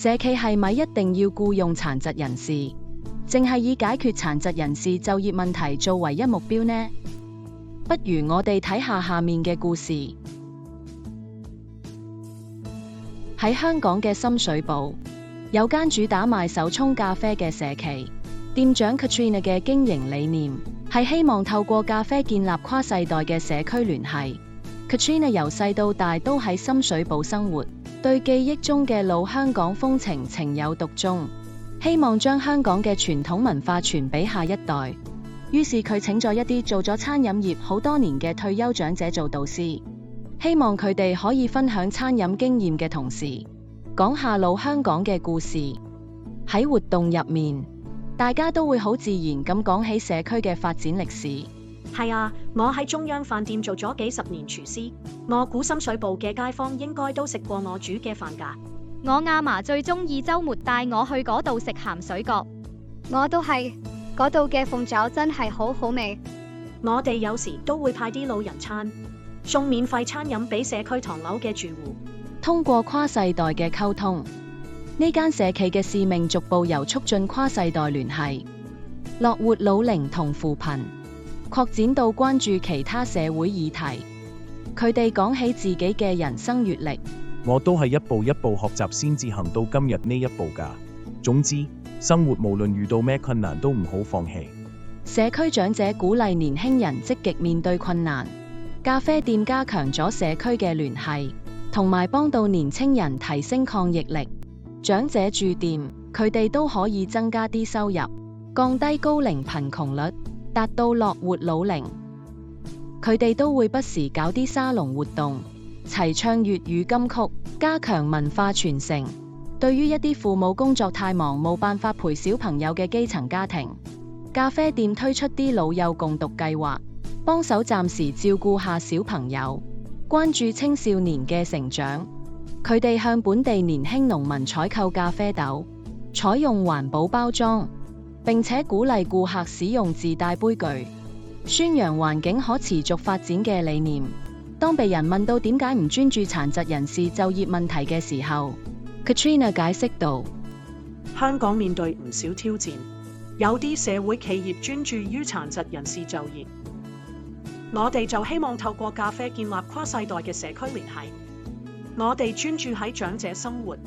社企係咪一定要僱用殘疾人士，淨係以解決殘疾人士就業問題做唯一目標呢？不如我哋睇下下面嘅故事。喺香港嘅深水埗，有間主打賣手沖咖啡嘅社企，店長 Katrina 嘅經營理念係希望透過咖啡建立跨世代嘅社區聯繫。Katrina 由細到大都喺深水埗生活，對記憶中嘅老香港風情情有獨鍾，希望將香港嘅傳統文化傳俾下一代。於是佢請咗一啲做咗餐飲業好多年嘅退休長者做導師，希望佢哋可以分享餐飲經驗嘅同時，講下老香港嘅故事。喺活動入面，大家都會好自然咁講起社區嘅發展歷史。係啊，我喺中央飯店做咗幾十年廚師，我估深水埗嘅街坊應該都食過我煮嘅飯㗎。我阿嫲最中意週末帶我去嗰度食鹹水角，我都係，嗰度嘅鳳爪真係好好味。我哋有時都會派啲老人餐，送免費餐飲俾社區唐樓嘅住戶。通過跨世代嘅溝通，呢間社企嘅使命逐步由促進跨世代聯繫、樂活老齡同扶貧，擴展到關注其他社會議題。佢哋講起自己嘅人生閱歷，我都係一步一步學習先至行到今日呢一步㗎。總之，生活無論遇到咩困難都唔好放棄。社區長者鼓勵年輕人積極面對困難，咖啡店加強咗社區嘅聯繫，同埋幫到年青人提升抗逆力。長者住店，佢哋都可以增加啲收入，降低高齡貧窮率，達到樂活老齡。佢哋都會不時搞啲沙龍活動，齊唱粵語金曲，加強文化傳承。對於一啲父母工作太忙冇辦法陪小朋友嘅基層家庭，咖啡店推出啲老幼共讀計劃，幫手暫時照顧下小朋友，關注青少年嘅成長。佢哋向本地年輕農民採購咖啡豆，採用環保包裝，並且鼓勵顧客使用自帶杯具，宣揚環境可持續發展嘅理念。當被人問到點解唔專注殘疾人士就業問題嘅時候， Katrina 解釋道：香港面對唔少挑戰，有啲社會企業專注於殘疾人士就業，我哋就希望透過咖啡建立跨世代嘅社區聯繫。我哋專注喺長者生活，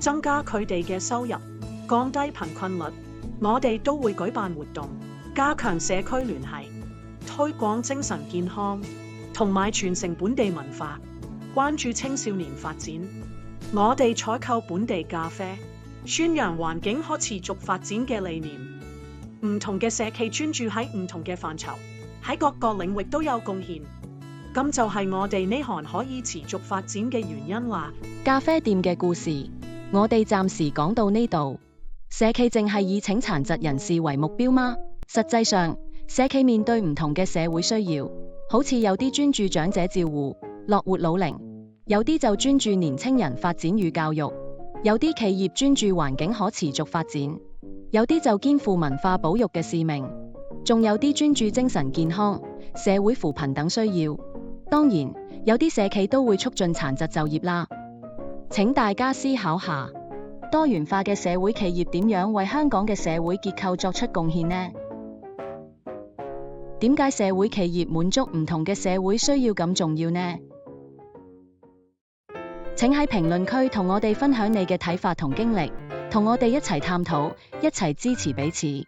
增加佢哋嘅收入，降低貧困率。我哋都會舉辦活動，加強社區聯繫，推廣精神健康，同埋傳承本地文化，關注青少年發展。我哋採購本地咖啡，宣揚環境可持續發展嘅理念。唔同嘅社企專注喺唔同嘅範疇，喺各個領域都有貢獻。咁就係我哋呢行可以持續發展嘅原因啦。咖啡店嘅故事，我哋暫時講到呢度。社企淨係以請殘疾人士為目標嗎？實際上，社企面對唔同嘅社會需要，好似有啲專注長者照護、樂活老齡，有啲就專注年青人發展與教育，有啲企業專注環境可持續發展，有啲就肩負文化保育嘅使命，仲有啲專注精神健康、社會扶貧等需要。當然，有啲社企都會促進殘疾就業啦。請大家思考下，多元化嘅社會企業點樣為香港嘅社會結構作出貢獻呢？點解社會企業滿足唔同嘅社會需要咁重要呢？請喺評論區同我哋分享你嘅睇法同經歷，同我哋一齊探討，一齊支持彼此。